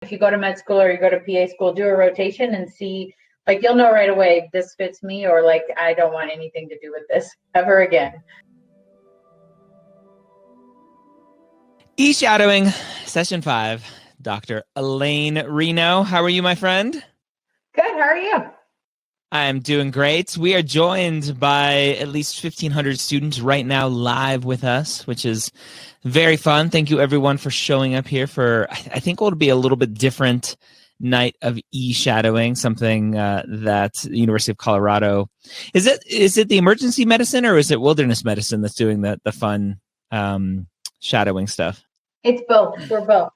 if you go to med school or you go to PA school, do a rotation and see, like, you'll know right away, this fits me, or like, I don't want anything to do with this ever again. eShadowing, session 5. Dr. Elaine Reno. How are you, my friend? Good. How are you? I'm doing great. We are joined by at least 1,500 students right now live with us, which is very fun. Thank you, everyone, for showing up here for, I think it'll be a little bit different night of eShadowing, something that the University of Colorado. Is it the emergency medicine or is it wilderness medicine that's doing the fun shadowing stuff? It's both. We're both.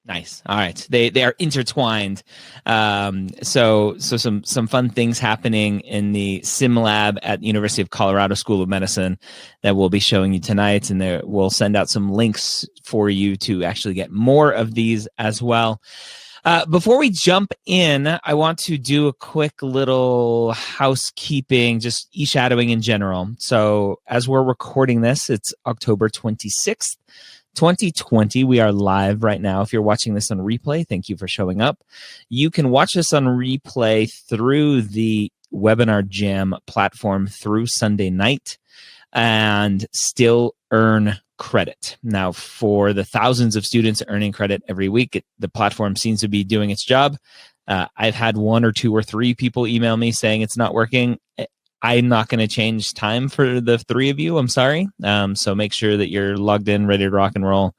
Nice. All right. They are intertwined. So some fun things happening in the sim lab at University of Colorado School of Medicine that we'll be showing you tonight, and we'll send out some links for you to actually get more of these as well. Before we jump in, I want to do a quick little housekeeping, just eShadowing in general. So as we're recording this, it's October 26th. 2020. We are live right now. If you're watching this on replay, thank you for showing up. You can watch this on replay through the Webinar Jam platform through Sunday night and still earn credit. Now, for the thousands of students earning credit every week, the platform seems to be doing its job. I've had 1 or 2 or 3 people email me saying it's not working. I'm not going to change time for the 3 of you. I'm sorry. So make sure that you're logged in, ready to rock and roll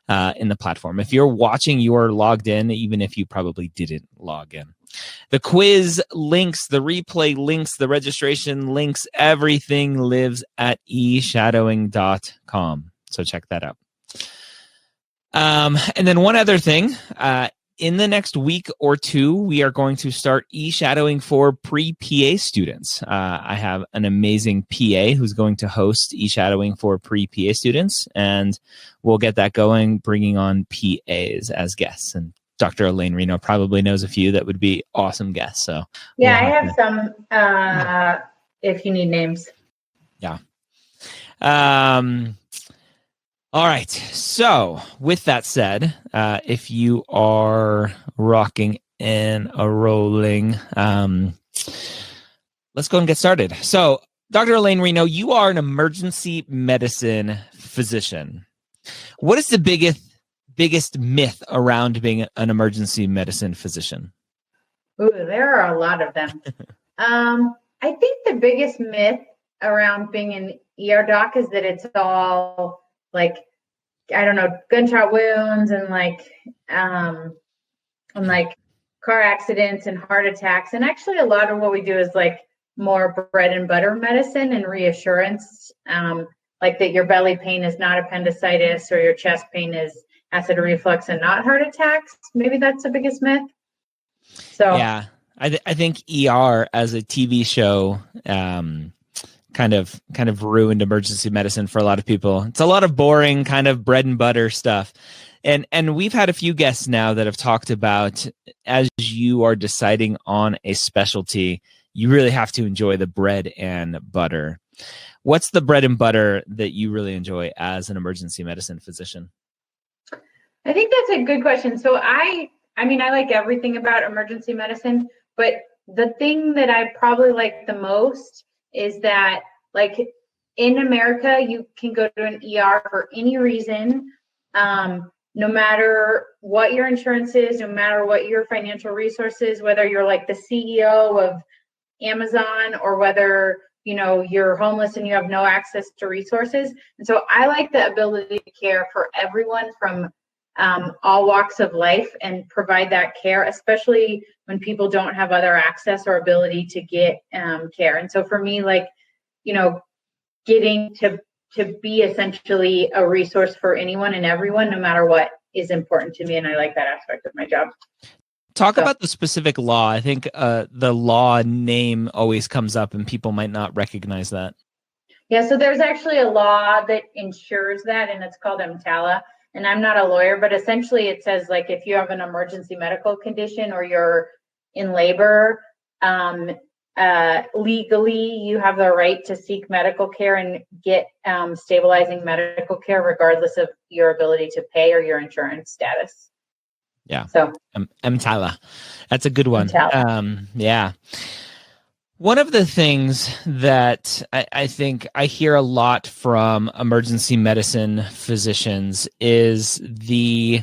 in the platform. If you're watching, you are logged in, even if you probably didn't log in. The quiz links, the replay links, the registration links, everything lives at eShadowing.com. So check that out. And then one other thing. In the next week or 2, we are going to start eShadowing for pre-PA students. I have an amazing PA who's going to host eShadowing for pre-PA students, and we'll get that going, bringing on PAs as guests. And Dr. Elaine Reno probably knows a few that would be awesome guests. So yeah, I have some if you need names. Yeah. All right. So with that said, if you are rocking and rolling, let's go and get started. So Dr. Elaine Reno, you are an emergency medicine physician. What is the biggest myth around being an emergency medicine physician? Ooh, there are a lot of them. I think the biggest myth around being an ER doc is that it's all like, I don't know, gunshot wounds and car accidents and heart attacks. And actually a lot of what we do is like more bread and butter medicine and reassurance, like that your belly pain is not appendicitis or your chest pain is acid reflux and not heart attacks. Maybe that's the biggest myth. So yeah, I think ER as a TV show, kind of ruined emergency medicine for a lot of people. It's a lot of boring kind of bread and butter stuff. And we've had a few guests now that have talked about, as you are deciding on a specialty, you really have to enjoy the bread and butter. What's the bread and butter that you really enjoy as an emergency medicine physician? I think that's a good question. So I like everything about emergency medicine, but the thing that I probably like the most is that, like, in America, you can go to an ER for any reason, no matter what your insurance is, no matter what your financial resources, whether you're like the CEO of Amazon or whether, you're homeless and you have no access to resources. And so I like the ability to care for everyone from all walks of life and provide that care, especially when people don't have other access or ability to get care. And so for me, like, getting to be essentially a resource for anyone and everyone, no matter what, is important to me. And I like that aspect of my job. Talk about the specific law. I think the law name always comes up and people might not recognize that. Yeah, so there's actually a law that ensures that, and it's called EMTALA. And I'm not a lawyer, but essentially it says, like, if you have an emergency medical condition or you're in labor, legally you have the right to seek medical care and get stabilizing medical care regardless of your ability to pay or your insurance status. Yeah. So EMTALA. That's a good one. Yeah. One of the things that I think I hear a lot from emergency medicine physicians is the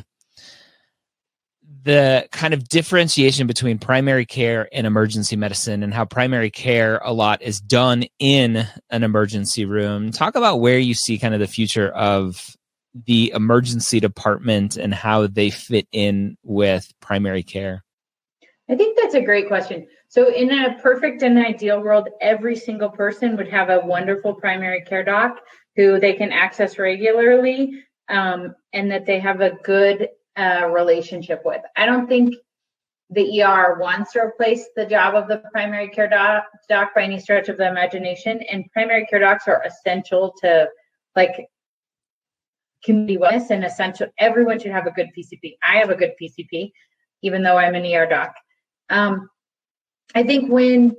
kind of differentiation between primary care and emergency medicine, and how primary care a lot is done in an emergency room. Talk about where you see kind of the future of the emergency department and how they fit in with primary care. I think that's a great question. So in a perfect and ideal world, every single person would have a wonderful primary care doc who they can access regularly, and that they have a good relationship with. I don't think the ER wants to replace the job of the primary care doc by any stretch of the imagination. And primary care docs are essential to like community wellness, and essential. Everyone should have a good PCP. I have a good PCP, even though I'm an ER doc. I think when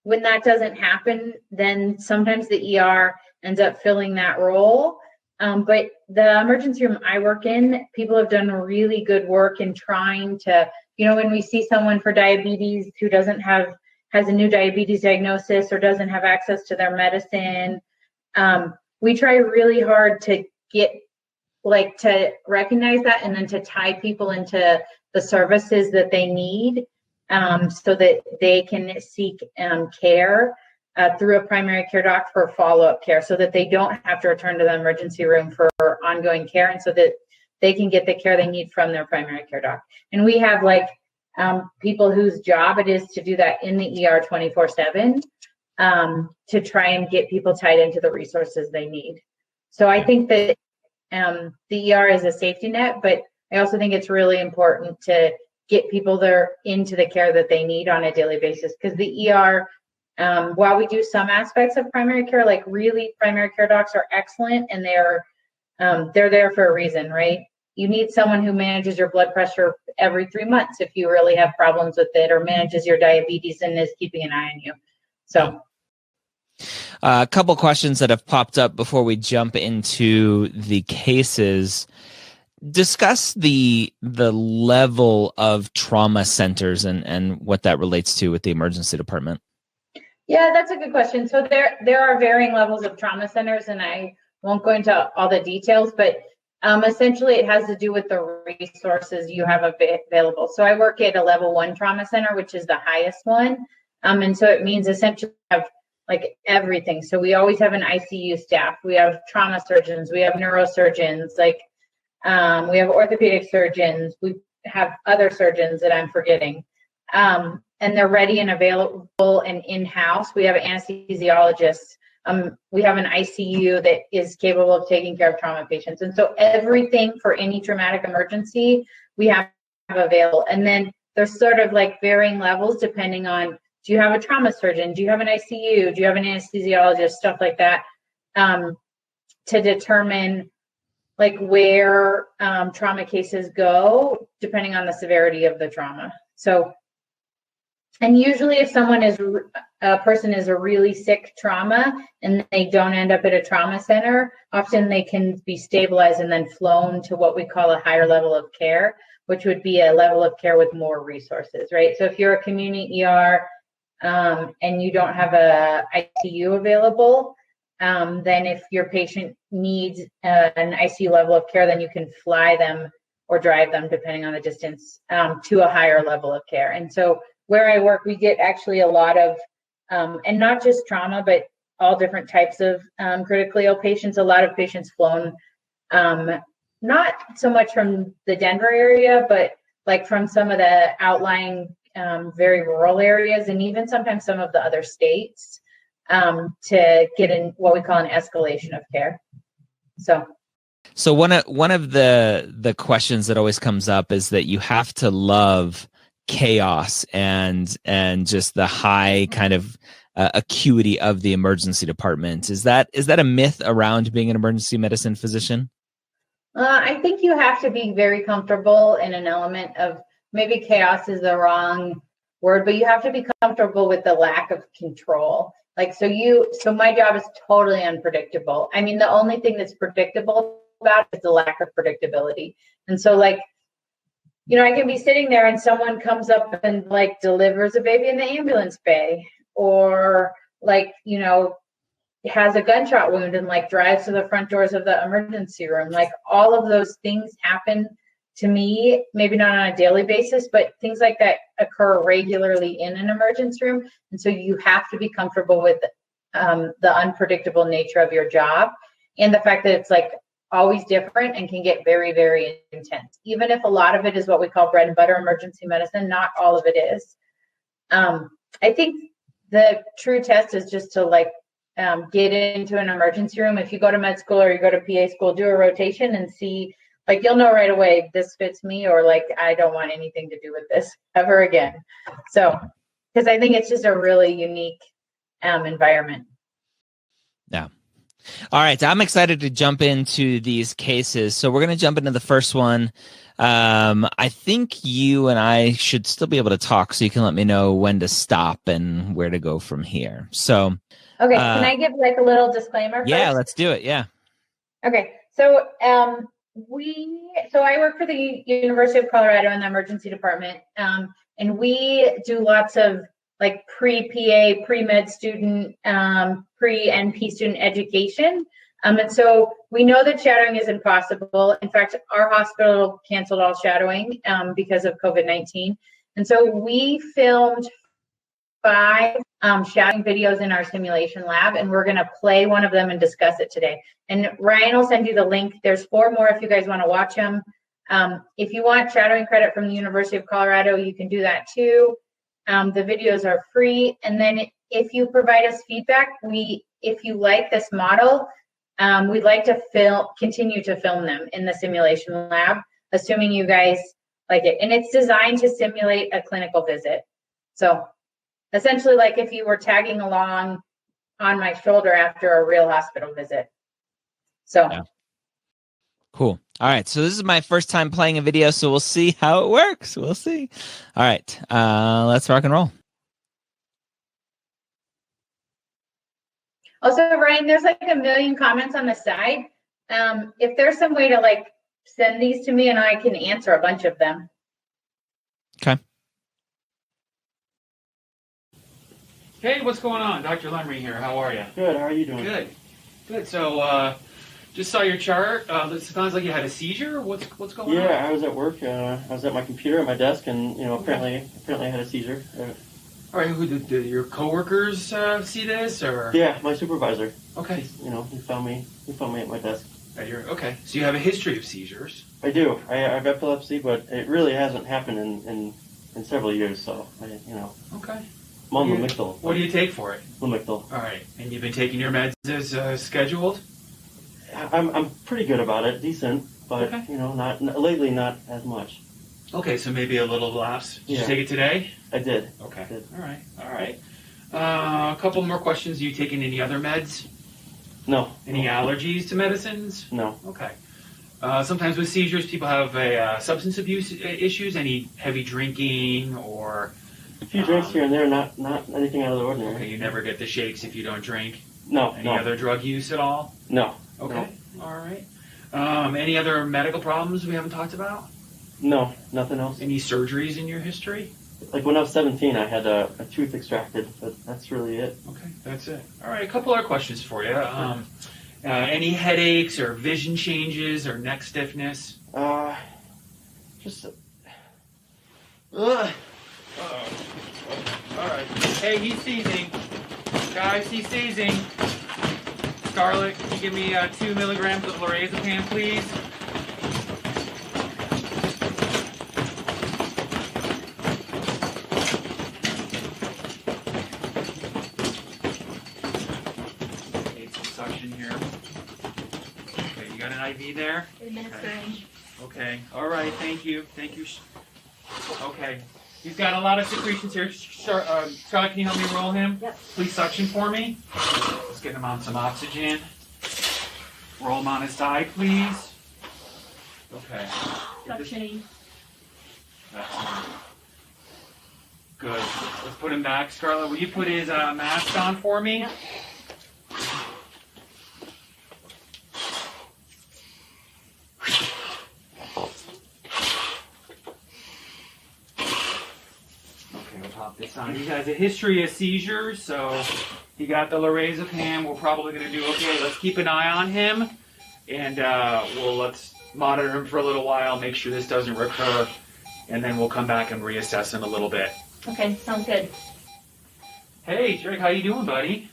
that doesn't happen, then sometimes the ER ends up filling that role. But the emergency room I work in, people have done really good work in trying to, when we see someone for diabetes who has a new diabetes diagnosis or doesn't have access to their medicine, we try really hard to to recognize that, and then to tie people into the services that they need, so that they can seek care through a primary care doc for follow-up care, so that they don't have to return to the emergency room for ongoing care, and so that they can get the care they need from their primary care doc. And we have people whose job it is to do that in the ER 24/7, to try and get people tied into the resources they need. So I think that the ER is a safety net, but I also think it's really important to get people there into the care that they need on a daily basis, because the ER, while we do some aspects of primary care, really primary care docs are excellent, and they're there for a reason, right? You need someone who manages your blood pressure every 3 months if you really have problems with it, or manages your diabetes and is keeping an eye on you. So a couple questions that have popped up before we jump into the cases. Discuss the level of trauma centers and what that relates to with the emergency department. Yeah, that's a good question. So there are varying levels of trauma centers, and I won't go into all the details, but essentially it has to do with the resources you have available. So I work at a level 1 trauma center, which is the highest one. And so it means essentially have everything. So we always have an ICU staff. We have trauma surgeons. We have neurosurgeons. We have orthopedic surgeons. We have other surgeons that I'm forgetting. And they're ready and available and in-house. We have anesthesiologists. We have an ICU that is capable of taking care of trauma patients. And so everything for any traumatic emergency, we have available. And then there's sort of varying levels depending on, do you have a trauma surgeon? Do you have an ICU? Do you have an anesthesiologist? Stuff like that, to determine where trauma cases go depending on the severity of the trauma. So, and usually if a person is a really sick trauma and they don't end up at a trauma center, often they can be stabilized and then flown to what we call a higher level of care, which would be a level of care with more resources, right? So if you're a community ER and you don't have a ICU available, then if your patient needs an ICU level of care, then you can fly them or drive them, depending on the distance, to a higher level of care. And so where I work, we get actually a lot of, and not just trauma, but all different types of critically ill patients. A lot of patients flown, not so much from the Denver area, but from some of the outlying, very rural areas, and even sometimes some of the other states, to get in what we call an escalation of care. So one of the questions that always comes up is that you have to love chaos and just the high kind of acuity of the emergency department. Is that a myth around being an emergency medicine physician? I think you have to be very comfortable in an element of, maybe chaos is the wrong word, but you have to be comfortable with the lack of control. So my job is totally unpredictable. I mean, the only thing that's predictable about it is the lack of predictability. And so I can be sitting there and someone comes up and like delivers a baby in the ambulance bay, or like, has a gunshot wound and like drives to the front doors of the emergency room. Like all of those things happen to me, maybe not on a daily basis, but things like that occur regularly in an emergency room. And so you have to be comfortable with the unpredictable nature of your job, and the fact that it's like always different and can get very, very intense. Even if a lot of it is what we call bread and butter emergency medicine, not all of it is. I think the true test is just to like get into an emergency room. If you go to med school or you go to PA school, do a rotation and see, like, you'll know right away, this fits me, or like, I don't want anything to do with this ever again. So, because I think it's just a really unique environment. Yeah. All right. I'm excited to jump into these cases. So we're going to jump into the first one. I think you and I should still be able to talk, so you can let me know when to stop and where to go from here. So, okay. Can I give like a little disclaimer first? Yeah, let's do it. Yeah. Okay. So, I work for the University of Colorado in the emergency department. And we do lots of like pre-PA, pre-med student, pre-NP student education. And so we know that shadowing is impossible. In fact, our hospital canceled all shadowing because of COVID-19. And so we filmed 5 shadowing videos in our simulation lab, and we're going to play one of them and discuss it today. And Ryan will send you the link. There's 4 more if you guys want to watch them. If you want shadowing credit from the University of Colorado, you can do that too. The videos are free. And then if you provide us feedback, if you like this model, we'd like to continue to film them in the simulation lab, assuming you guys like it. And it's designed to simulate a clinical visit. So essentially, like if you were tagging along on my shoulder after a real hospital visit. So. Yeah. Cool. All right. So this is my first time playing a video, so we'll see how it works. We'll see. All right. Let's rock and roll. Also, Ryan, there's like a million comments on the side. If there's some way to like send these to me and I can answer a bunch of them. Okay. Hey, what's going on? Dr. Lemry here. How are you? Good. How are you doing? Good. Good. So, just saw your chart. It sounds like you had a seizure. What's going on? Yeah, I was at work. I was at my computer at my desk, and apparently I had a seizure. All right. Who did your coworkers see this, or? Yeah, my supervisor. Okay. He found me at my desk. Okay. So you have a history of seizures. I do. I have epilepsy, but it really hasn't happened in several years. So Okay. I'm on Lamictal. What do you take for it? Lamictal. All right. And you've been taking your meds as scheduled? I'm pretty good about it, decent, but Okay. not lately, not as much. Okay, so maybe a little lapse. Did Yeah. you take it today? I did. Okay. I did. All right. A couple more questions. Are you taking any other meds? No. Any allergies to medicines? No. Okay. Sometimes with seizures, people have substance abuse issues. Any heavy drinking or? A few drinks here and there, not anything out of the ordinary. Okay, you never get the shakes if you don't drink. No. Any other drug use at all? No. Okay. No. All right. Any other medical problems we haven't talked about? No, nothing else. Any surgeries in your history? Like when I was 17, I had a tooth extracted, but that's really it. Okay, that's it. All right, a couple other questions for you. Any headaches or vision changes or neck stiffness? Just. All right. Hey, he's seizing. Guys, he's seizing. Scarlett, can you give me 2 milligrams of lorazepam, please? Need some suction here. Okay, you got an IV there? Administering. Okay. All right. Thank you. Thank you. Okay. He's got a lot of secretions here. Scarlett, can you help me roll him? Yep. Please suction for me. Let's get him on some oxygen. Roll him on his side, please. Okay. Suctioning. That's good. Let's put him back. Scarlett, will you put his mask on for me? Yep. Okay, we'll pop this on. He has a history of seizures, so he got the lorazepam. We're probably going to do okay. Let's keep an eye on him, and let's monitor him for a little while, make sure this doesn't recur, and then we'll come back and reassess him a little bit. Okay, sounds good. Hey, Drake, how you doing, buddy?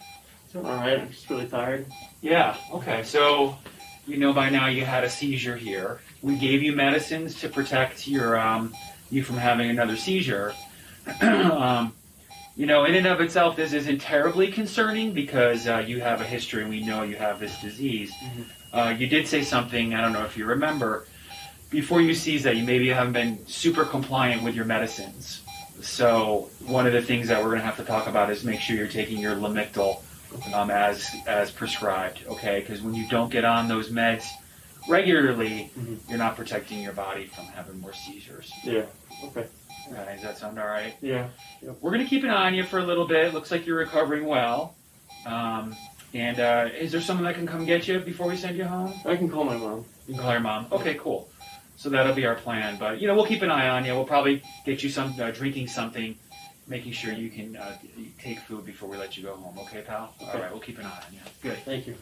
Doing all right. I'm just really tired. Yeah, okay. So, you know by now you had a seizure here. We gave you medicines to protect your you from having another seizure. You know, in and of itself, this isn't terribly concerning because you have a history and we know you have this disease. Mm-hmm. You did say something, I don't know if you remember, before you seized that you haven't been super compliant with your medicines. So one of the things that we're going to have to talk about is make sure you're taking your Lamictal as prescribed, okay? Because when you don't get on those meds regularly, mm-hmm. you're not protecting your body from having more seizures. Yeah, okay. Does that sound all right? Yeah. Yep. We're going to keep an eye on you for a little bit. Looks like you're recovering well. And is there someone that can come get you before we send you home? I can call my mom. You can call your mom? Okay, cool. So that'll be our plan. But, you know, we'll keep an eye on you. We'll probably get you some drinking something, making sure you can take food before we let you go home. Okay, pal? Okay. All right, we'll keep an eye on you. Good. Thank you.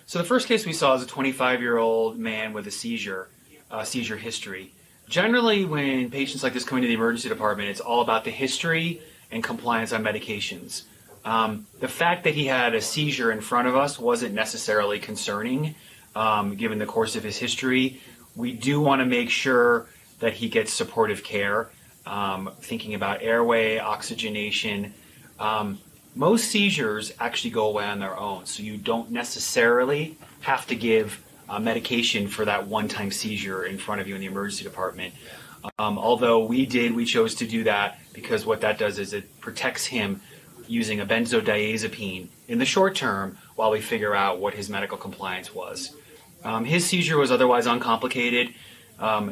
So the first case we saw is a 25-year-old man with a seizure history. Generally, when patients like this come into the emergency department, it's all about the history and compliance on medications. The fact that he had a seizure in front of us wasn't necessarily concerning, given the course of his history. We do want to make sure that he gets supportive care, thinking about airway, oxygenation. Most seizures actually go away on their own, so you don't necessarily have to give medication for that one-time seizure in front of you in the emergency department. Although we chose to do that because what that does is it protects him using a benzodiazepine in the short term while we figure out what his medical compliance was. His seizure was otherwise uncomplicated.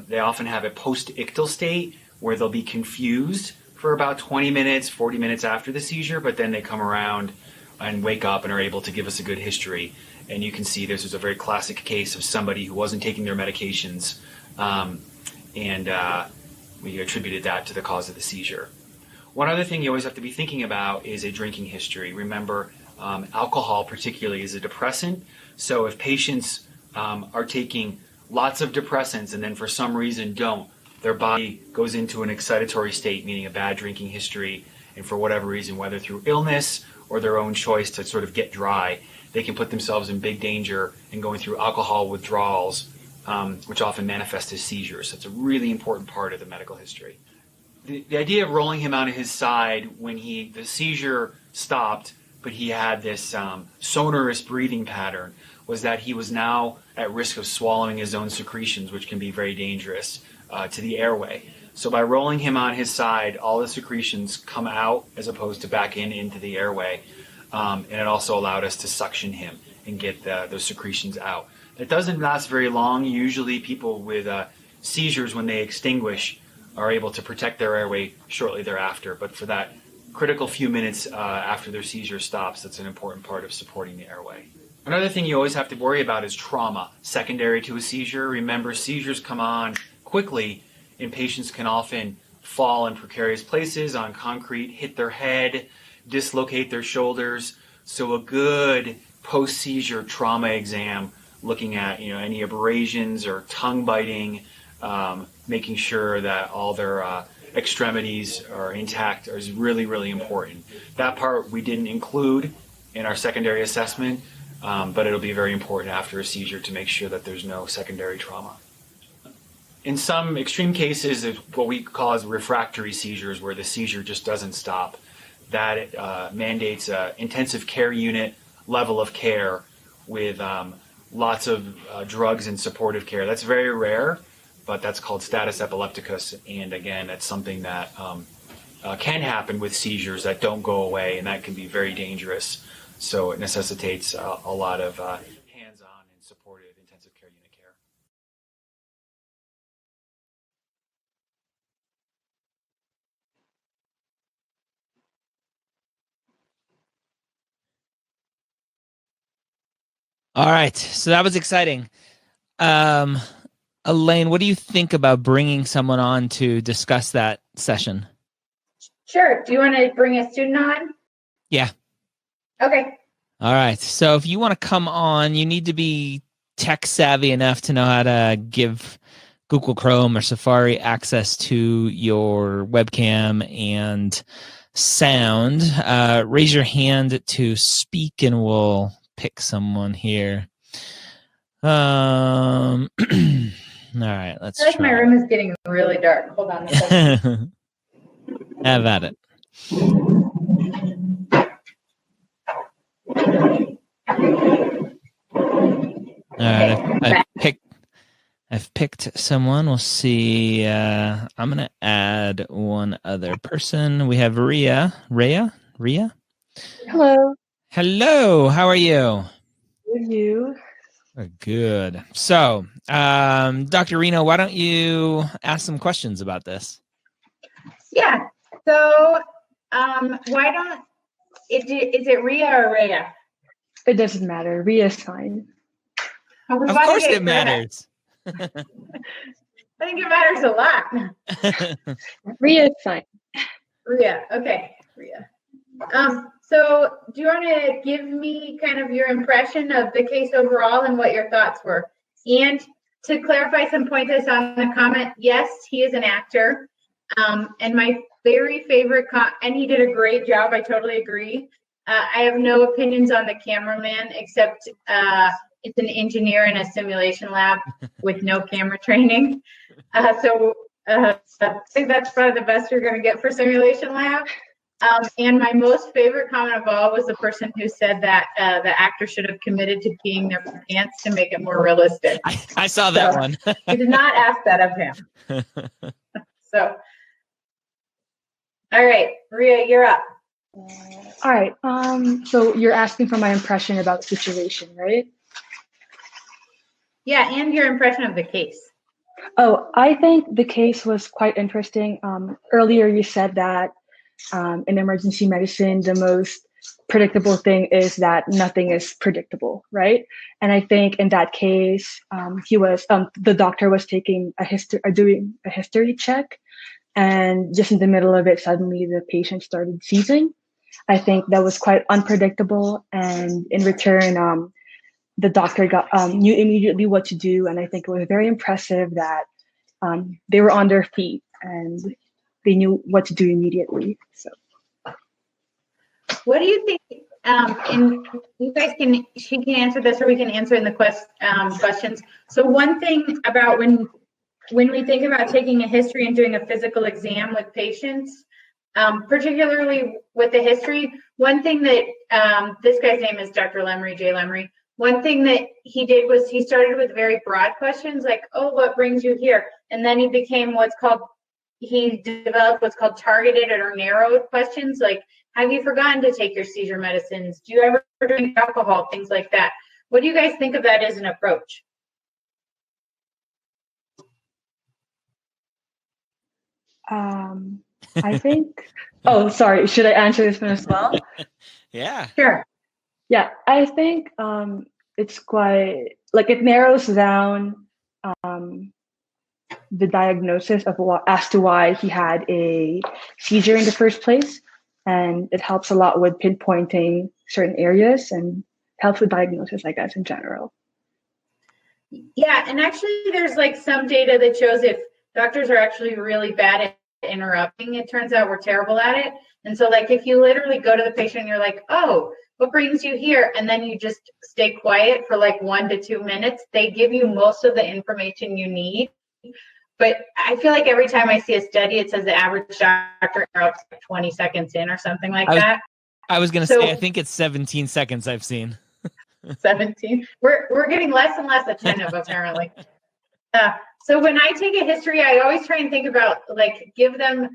They often have a post-ictal state where they'll be confused for about 20 minutes, 40 minutes after the seizure, but then they come around and wake up and are able to give us a good history. And you can see this is a very classic case of somebody who wasn't taking their medications, and we attributed that to the cause of the seizure. One other thing you always have to be thinking about is a drinking history. Remember, alcohol particularly is a depressant, so if patients are taking lots of depressants and then for some reason don't, their body goes into an excitatory state, meaning a bad drinking history, and for whatever reason, whether through illness or their own choice to sort of get dry, they can put themselves in big danger in going through alcohol withdrawals, which often manifest as seizures. So it's a really important part of the medical history. The idea of rolling him out of his side when the seizure stopped, but he had this sonorous breathing pattern, was that he was now at risk of swallowing his own secretions, which can be very dangerous to the airway. So by rolling him on his side, all the secretions come out as opposed to back into the airway. And it also allowed us to suction him and get those secretions out. It doesn't last very long. Usually people with seizures, when they extinguish, are able to protect their airway shortly thereafter. But for that critical few minutes after their seizure stops, that's an important part of supporting the airway. Another thing you always have to worry about is trauma secondary to a seizure. Remember, seizures come on quickly, and patients can often fall in precarious places on concrete, hit their head, dislocate their shoulders. So a good post-seizure trauma exam, looking at any abrasions or tongue biting, making sure that all their extremities are intact is really, really important. That part we didn't include in our secondary assessment, but it'll be very important after a seizure to make sure that there's no secondary trauma. In some extreme cases, what we call as refractory seizures, where the seizure just doesn't stop, that mandates an intensive care unit level of care with lots of drugs and supportive care. That's very rare, but that's called status epilepticus, and again, that's something that can happen with seizures that don't go away, and that can be very dangerous. So it necessitates a lot of hands-on and supportive intensive care unit care. All right. So that was exciting. Elaine, what do you think about bringing someone on to discuss that session? Sure. Do you want to bring a student on? Yeah. Okay. All right. So if you want to come on, you need to be tech savvy enough to know how to give Google Chrome or Safari access to your webcam and sound. Raise your hand to speak and we'll pick someone here. All right, let's I feel like try. my room is getting really dark. Hold on a second. Have at it. All right, I've picked someone. We'll see. I'm gonna add one other person. We have Rhea. Hello. Hello. How are you? Good, you? Good. So, Dr. Reno, why don't you ask some questions about this? Yeah. So, why don't is it Rhea or Rhea? It doesn't matter. Rhea is fine. Of course it matters. I think it matters a lot. Rhea is fine. Rhea. Okay. Rhea. So do you want to give me kind of your impression of the case overall and what your thoughts were? And to clarify some points I saw in the comment, yes, he is an actor. And my very favorite, and he did a great job. I totally agree. I have no opinions on the cameraman except it's an engineer in a simulation lab with no camera training. So I think that's probably the best you're going to get for simulation lab. And my most favorite comment of all was the person who said that the actor should have committed to peeing their pants to make it more realistic. I saw that one. I did not ask that of him. So, all right, Rhea, you're up. All right. So you're asking for my impression about the situation, right? Yeah, and your impression of the case. Oh, I think the case was quite interesting. Earlier you said that in emergency medicine, the most predictable thing is that nothing is predictable, right? And I think in that case, the doctor was taking doing a history check, and just in the middle of it, suddenly the patient started seizing. I think that was quite unpredictable, and in return, the doctor knew immediately what to do, and I think it was very impressive that they were on their feet and they knew what to do immediately. So, what do you think? And you guys she can answer this, or we can answer in the questions. So, one thing about when we think about taking a history and doing a physical exam with patients, particularly with the history, one thing that this guy's name is Dr. Lemry, Jay Lemry. One thing that he did was he started with very broad questions like, oh, what brings you here? And then he developed what's called targeted or narrowed questions like, have you forgotten to take your seizure medicines? Do you ever drink alcohol? Things like that. What do you guys think of that as an approach? I think, oh, sorry, should I answer this one as well? Yeah. Sure. Yeah, I think it's quite, like, it narrows down the diagnosis of as to why he had a seizure in the first place. And it helps a lot with pinpointing certain areas and helps with diagnosis, I guess, in general. Yeah, and actually there's like some data that shows if doctors are actually really bad at interrupting, it turns out we're terrible at it. And so like if you literally go to the patient and you're like, oh, what brings you here? And then you just stay quiet for like 1 to 2 minutes, they give you most of the information you need. But I feel like every time I see a study, it says the average doctor interrupts 20 seconds in or something like that. I was going to say, I think it's 17 seconds I've seen. 17. We're getting less and less attentive, apparently. So when I take a history, I always try and think about, like, give them,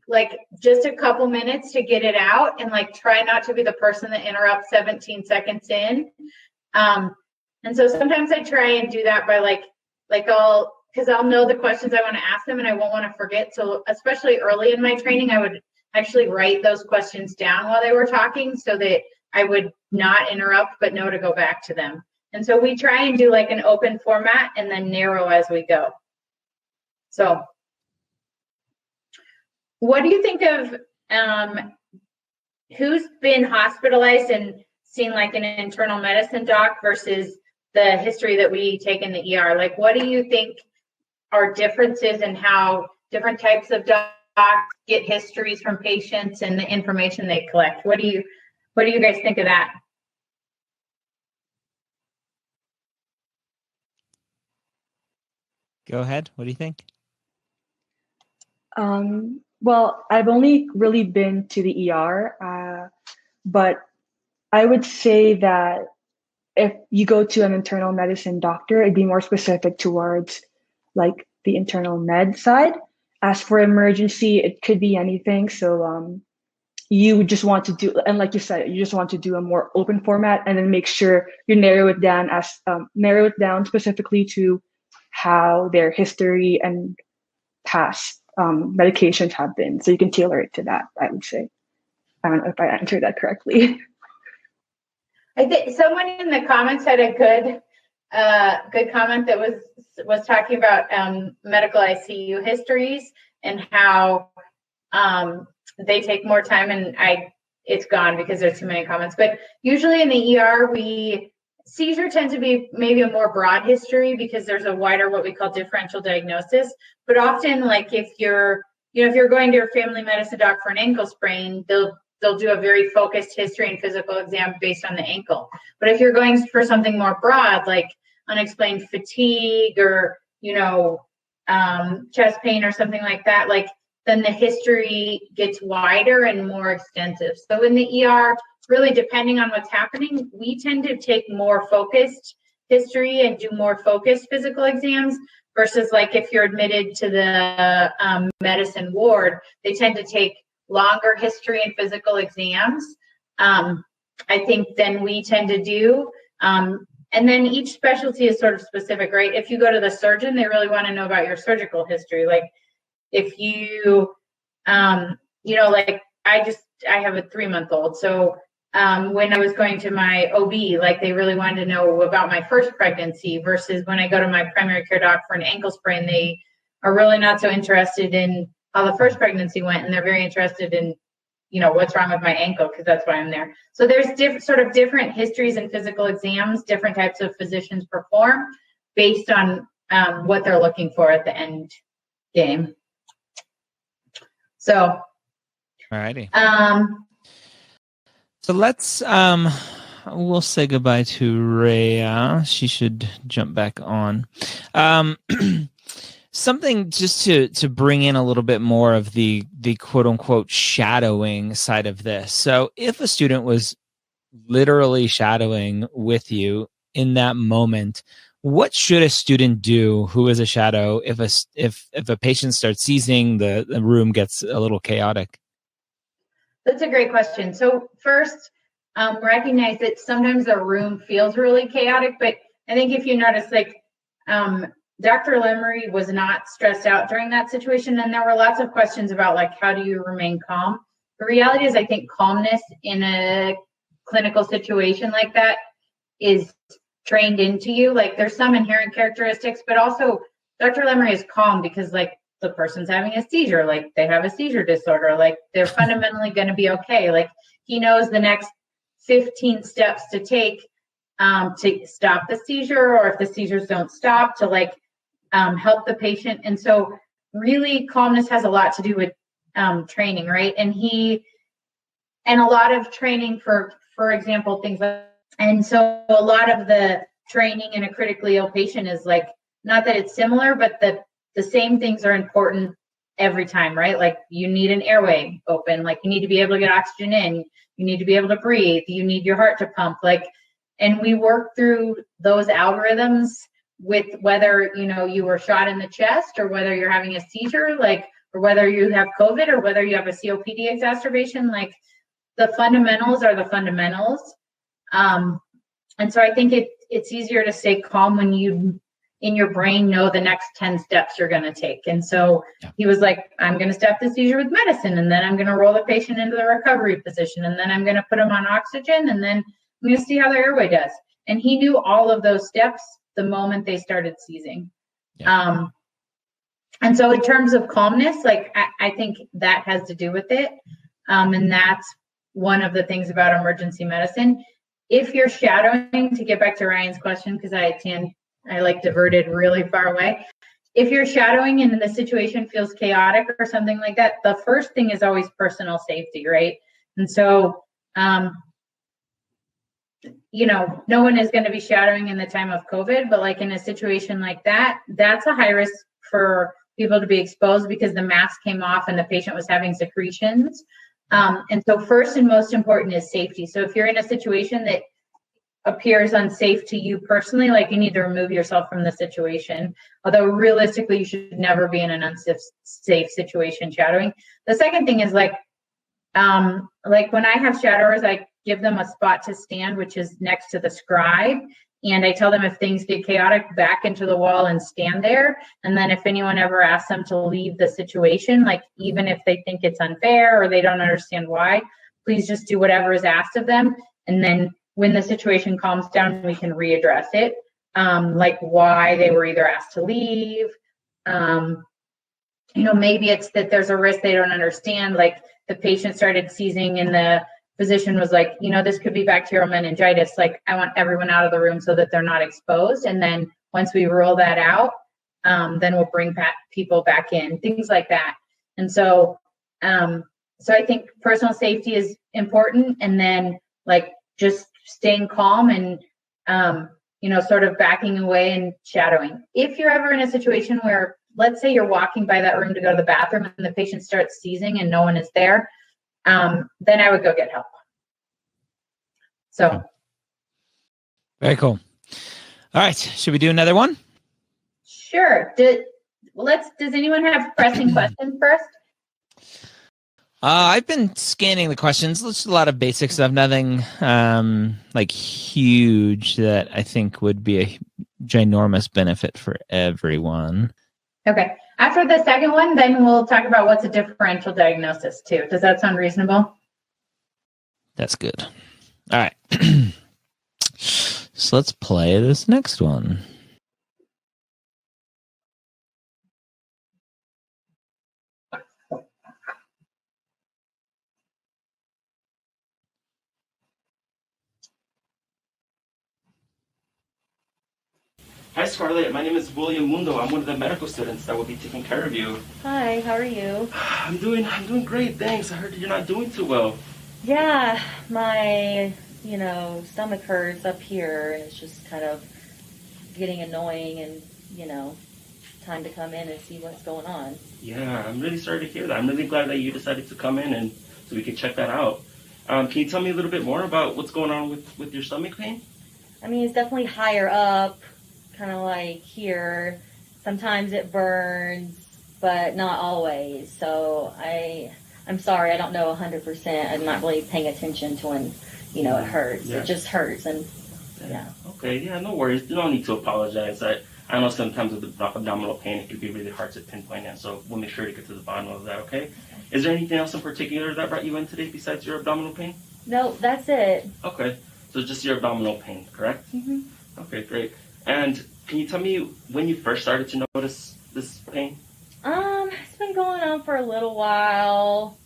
like, just a couple minutes to get it out and, like, try not to be the person that interrupts 17 seconds in. And so sometimes I try and do that by, because I'll know the questions I want to ask them and I won't want to forget. So especially early in my training, I would actually write those questions down while they were talking so that I would not interrupt, but know to go back to them. And so we try and do like an open format and then narrow as we go. So what do you think of who's been hospitalized and seen like an internal medicine doc versus the history that we take in the ER? Like, what do you think are differences in how different types of docs get histories from patients and the information they collect? What do you guys think of that? Go ahead. What do you think? Well, I've only really been to the ER, but I would say that if you go to an internal medicine doctor, it'd be more specific towards like the internal med side. As for emergency, it could be anything. So you just want to do, and like you said, you just want to do a more open format and then make sure you narrow it down specifically to how their history and past medications have been. So you can tailor it to that, I would say. I don't know if I answered that correctly. I think someone in the comments had a good comment that was talking about medical ICU histories and how they take more time, and it's gone because there's too many comments. But usually in the ER, seizure tends to be maybe a more broad history because there's a wider what we call differential diagnosis. But often, like if you're going to your family medicine doc for an ankle sprain, they'll do a very focused history and physical exam based on the ankle. But if you're going for something more broad, like unexplained fatigue or chest pain or something like that, like then the history gets wider and more extensive. So in the ER, really depending on what's happening, we tend to take more focused history and do more focused physical exams versus like if you're admitted to the medicine ward, they tend to take longer history and physical exams, I think, than we tend to do. And then each specialty is sort of specific, right? If you go to the surgeon, they really want to know about your surgical history. Like if you, like I have a 3-month-old. So when I was going to my OB, like they really wanted to know about my first pregnancy versus when I go to my primary care doc for an ankle sprain, they are really not so interested in how the first pregnancy went, and they're very interested in, what's wrong with my ankle, because that's why I'm there. So there's different histories and physical exams, different types of physicians perform based on what they're looking for at the end game. So, alrighty. So let's we'll say goodbye to Rhea. She should jump back on. Something just to bring in a little bit more of the quote unquote shadowing side of this. So if a student was literally shadowing with you in that moment, what should a student do who is a shadow if a patient starts seizing, the room gets a little chaotic? That's a great question. So first, recognize that sometimes the room feels really chaotic, but I think if you notice, like Dr. Lemery was not stressed out during that situation, and there were lots of questions about like how do you remain calm. The reality is, I think calmness in a clinical situation like that is trained into you. Like there's some inherent characteristics, but also Dr. Lemery is calm because like the person's having a seizure, like they have a seizure disorder, like they're fundamentally going to be okay. Like he knows the next 15 steps to take to stop the seizure, or if the seizures don't stop, to like help the patient. And so really calmness has a lot to do with training, right? And a lot of training for example, things like, and so a lot of the training in a critically ill patient is like, not that it's similar, but the same things are important every time, right? Like you need an airway open, like you need to be able to get oxygen in, you need to be able to breathe, you need your heart to pump, like, and we work through those algorithms with whether, you were shot in the chest or whether you're having a seizure, like, or whether you have COVID or whether you have a COPD exacerbation, like the fundamentals are the fundamentals. And so I think it's easier to stay calm when you, in your brain, know the next 10 steps you're going to take. And so he was like, I'm going to stop the seizure with medicine, and then I'm going to roll the patient into the recovery position, and then I'm going to put them on oxygen, and then I'm going to see how their airway does. And he knew all of those steps the moment they started seizing. Yeah. And so in terms of calmness, like I think that has to do with it. And that's one of the things about emergency medicine. If you're shadowing, to get back to Ryan's question, because I like diverted really far away. If you're shadowing and the situation feels chaotic or something like that, the first thing is always personal safety, right? And so, no one is going to be shadowing in the time of COVID, but like in a situation like that, that's a high risk for people to be exposed because the mask came off and the patient was having secretions. And so first and most important is safety. So if you're in a situation that appears unsafe to you personally, like you need to remove yourself from the situation. Although realistically, you should never be in an unsafe situation shadowing. The second thing is like when I have shadowers, I give them a spot to stand, which is next to the scribe. And I tell them if things get chaotic, back into the wall and stand there. And then if anyone ever asks them to leave the situation, like even if they think it's unfair or they don't understand why, please just do whatever is asked of them. And then when the situation calms down, we can readdress it, like why they were either asked to leave. Maybe it's that there's a risk they don't understand. Like the patient started seizing and the physician was like, this could be bacterial meningitis. Like I want everyone out of the room so that they're not exposed. And then once we rule that out, then we'll bring people back in, things like that. And so I think personal safety is important. And then like just staying calm and, sort of backing away and shadowing. If you're ever in a situation where, let's say you're walking by that room to go to the bathroom and the patient starts seizing and no one is there, then I would go get help. So. Very cool. All right. Should we do another one? Sure. Does anyone have pressing questions first? I've been scanning the questions. Just a lot of basic stuff. Nothing like huge that I think would be a ginormous benefit for everyone. Okay. After the second one, then we'll talk about what's a differential diagnosis too. Does that sound reasonable? That's good. All right. So let's play this next one. Hi, Scarlett. My name is William Mundo. I'm one of the medical students that will be taking care of you. Hi, how are you? I'm doing great, thanks. I heard you're not doing too well. Yeah, my, stomach hurts up here, and it's just kind of getting annoying, and, time to come in and see what's going on. Yeah, I'm really sorry to hear that. I'm really glad that you decided to come in and so we could check that out. Can you tell me a little bit more about what's going on with your stomach pain? I mean, it's definitely higher up, kind of like here. Sometimes it burns, but not always. So I'm sorry, I don't know 100%. I'm not really paying attention to when, it hurts. Yeah. It just hurts, and yeah. Okay, yeah, no worries. You don't need to apologize. I know sometimes with the abdominal pain, it can be really hard to pinpoint it, so we'll make sure to get to the bottom of that, okay? Is there anything else in particular that brought you in today besides your abdominal pain? No, that's it. Okay, so just your abdominal pain, correct? Mm-hmm. Okay, great. And can you tell me when you first started to notice this pain? It's been going on for a little while.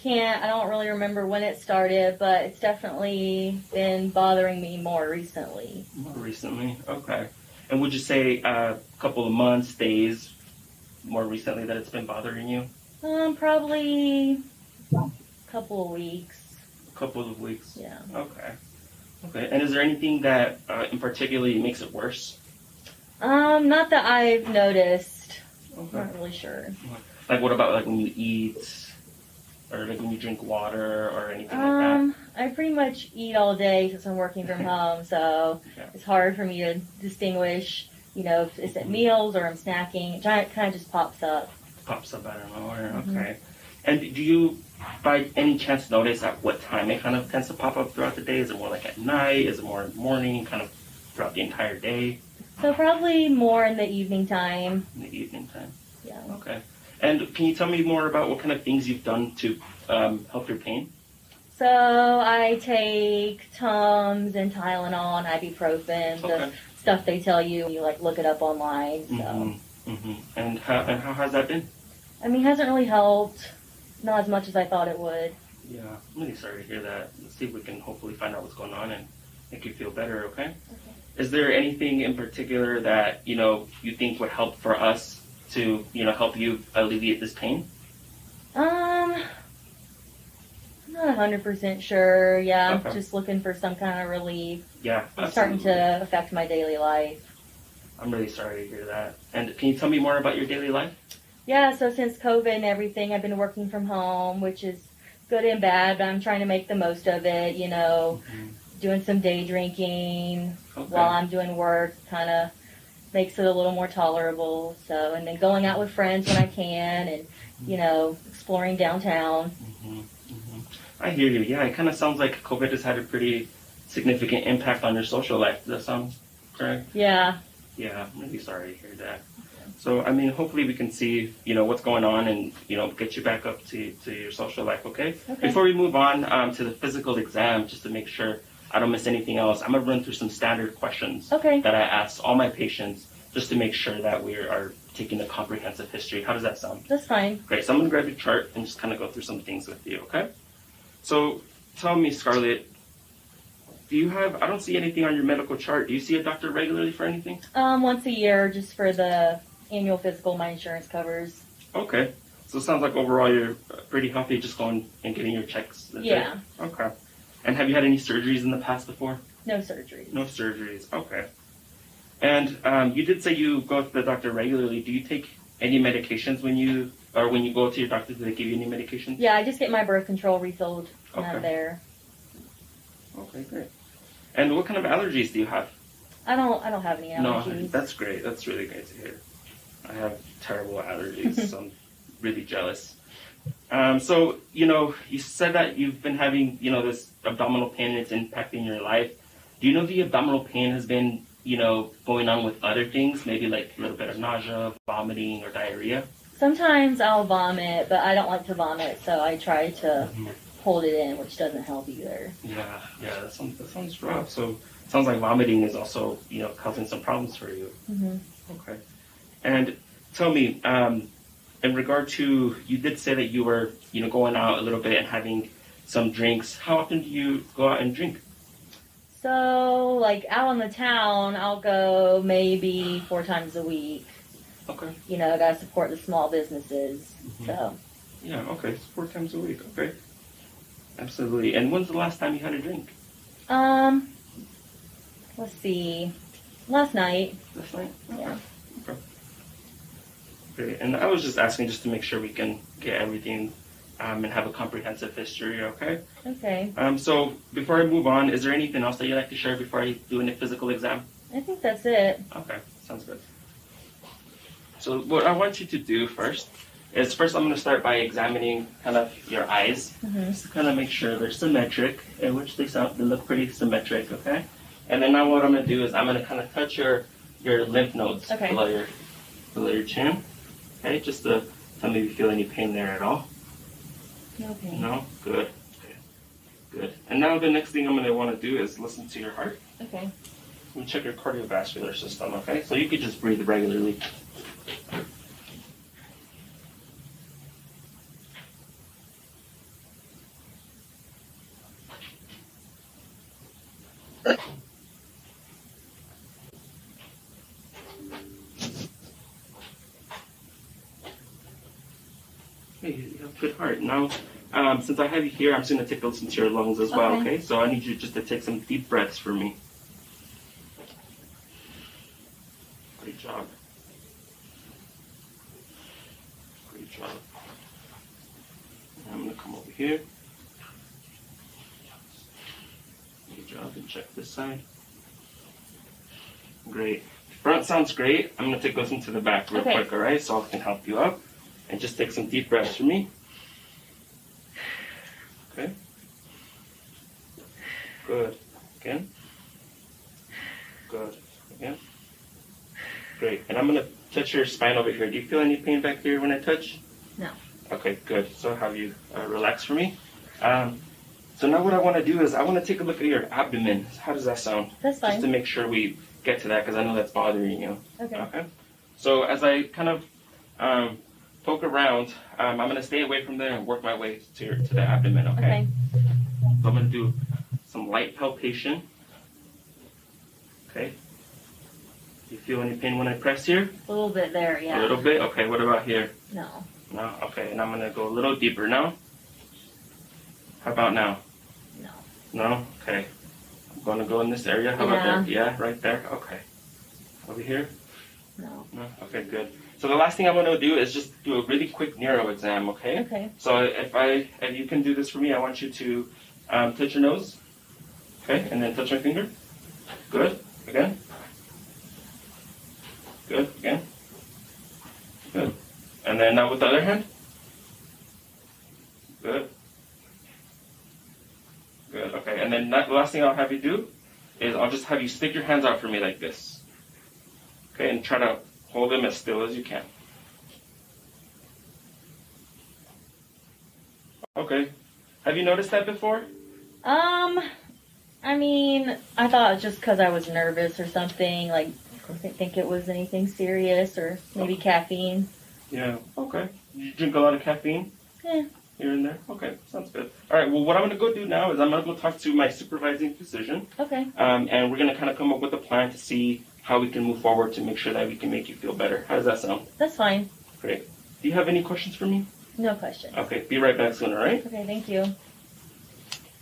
I don't really remember when it started, but it's definitely been bothering me more recently. More recently, okay. And would you say a couple of months, days, more recently that it's been bothering you? Probably a couple of weeks. A couple of weeks? Yeah. Okay. Okay, and is there anything that in particular makes it worse? Not that I've noticed. Okay. Not really sure. Like what about like when you eat, or like when you drink water or anything like that? I pretty much eat all day since I'm working from home, so it's hard for me to distinguish, if it's at meals or I'm snacking. It kind of just pops up. Pops up out of nowhere, Mm-hmm. okay. And do you, by any chance, notice at what time it kind of tends to pop up throughout the day? Is it more like at night? Is it more in the morning, kind of throughout the entire day? So probably more in the evening time. In the evening time? Yeah. Okay. And can you tell me more about what kind of things you've done to help your pain? So I take Tums and Tylenol and ibuprofen, the stuff they tell you when you like look it up online. So. And how has that been? I mean, it hasn't really helped. Not as much as I thought it would. Yeah, I'm really sorry to hear that. Let's see if we can hopefully find out what's going on and make you feel better, okay? Is there anything in particular that, you think would help for us to, help you alleviate this pain? I'm not 100% sure. Yeah, I'm just looking for some kind of relief. Yeah, it's starting to affect my daily life. I'm really sorry to hear that. And can you tell me more about your daily life? Yeah, so since COVID and everything, I've been working from home, which is good and bad, but I'm trying to make the most of it, doing some day drinking while I'm doing work, kind of makes it a little more tolerable. So, and then going out with friends when I can and, exploring downtown. I hear you. Yeah, it kind of sounds like COVID has had a pretty significant impact on your social life. Does that sound correct? Yeah. Yeah, I'm really sorry to hear that. So, I mean, hopefully we can see, what's going on and, get you back up to your social life, okay? Before we move on to the physical exam, just to make sure I don't miss anything else, I'm going to run through some standard questions that I ask all my patients just to make sure that we are taking a comprehensive history. How does that sound? That's fine. Great. So I'm going to grab your chart and just kind of go through some things with you, okay? So tell me, Scarlett, I don't see anything on your medical chart. Do you see a doctor regularly for anything? Once a year, just for the annual physical my insurance covers. Okay. So it sounds like overall you're pretty healthy, just going and getting your checks. Yeah. Okay. And have you had any surgeries in the past before? No surgeries. No surgeries. Okay. And you did say you go to the doctor regularly. Do you take any medications when you go to your doctor? Do they give you any medications? Yeah, I just get my birth control refilled when I'm there. Okay, great. And what kind of allergies do you have? I don't have any allergies. No, that's great. That's really great to hear. I have terrible allergies, so I'm really jealous. So, you said that you've been having, this abdominal pain and it's impacting your life. Do you know the abdominal pain has been, going on with other things? Maybe like a little bit of nausea, vomiting, or diarrhea? Sometimes I'll vomit, but I don't like to vomit, so I try to hold it in, which doesn't help either. Yeah, that sounds rough. So it sounds like vomiting is also, causing some problems for you. Okay. And tell me, in regard to, you did say that you were, going out a little bit and having some drinks. How often do you go out and drink? So, like, out on the town, I'll go maybe 4 times a week. Okay. I gotta support the small businesses, so. Yeah, okay, 4 times a week, okay. Absolutely. And when's the last time you had a drink? Let's see. Last night. Last night? Yeah. Okay. Great. And I was just asking just to make sure we can get everything and have a comprehensive history, okay? Okay. So before I move on, is there anything else that you'd like to share before I do a physical exam? I think that's it. Okay, sounds good. So what I want you to do first is I'm going to start by examining kind of your eyes, just to kind of make sure they're symmetric, in which they look pretty symmetric, okay? And then now what I'm going to do is I'm going to kind of touch your lymph nodes below your chin, okay? Just to tell me if you feel any pain there at all. No pain. No? Good. Okay. Good. And now the next thing I'm going to want to do is listen to your heart. Okay. And check your cardiovascular system, okay? So you could just breathe regularly. Hey, you have a good heart. Now, since I have you here, I'm just going to take a listen to your lungs as well, okay? So I need you just to take some deep breaths for me. Great job. Great job. Now I'm going to come over here. Good job. And check this side. Great. Front sounds great. I'm going to take a listen to the back real quick, all right? So I can help you out. And just take some deep breaths for me. Okay. Good. Again. Good. Again. Great. And I'm going to touch your spine over here. Do you feel any pain back here when I touch? No. Okay, good. So have you relax for me. So now what I want to do is I want to take a look at your abdomen. How does that sound? That's fine. Just to make sure we get to that, because I know that's bothering you. Okay. So as I kind of poke around, I'm going to stay away from there and work my way to the abdomen, okay? So I'm going to do some light palpation. Okay. Do you feel any pain when I press here? A little bit there, yeah. A little bit? Okay, what about here? No. No? Okay, and I'm going to go a little deeper now. How about now? No. No? Okay. I'm going to go in this area. How about there? Yeah, right there? Okay. Over here? No. No? Okay, good. So the last thing I'm going to do is just do a really quick neuro exam, okay? Okay. So if you can do this for me, I want you to touch your nose. Okay, and then touch my finger. Good. Again. Good. Again. Good. And then now with the other hand. Good. Good. Okay. And then the last thing I'll have you do is I'll just have you stick your hands out for me like this. Okay, and try to hold them as still as you can. Okay. Have you noticed that before? I mean, I thought just because I was nervous or something, like, I didn't think it was anything serious, or maybe caffeine. Yeah, okay. You drink a lot of caffeine? Yeah. Here and there? Okay, sounds good. All right, well, what I'm going to go do now is I'm going to go talk to my supervising physician. Okay. And we're going to kind of come up with a plan to see how we can move forward to make sure that we can make you feel better. How does that sound? That's fine. Great. Do you have any questions for me? No questions. Okay, be right back soon, all right? Okay, thank you.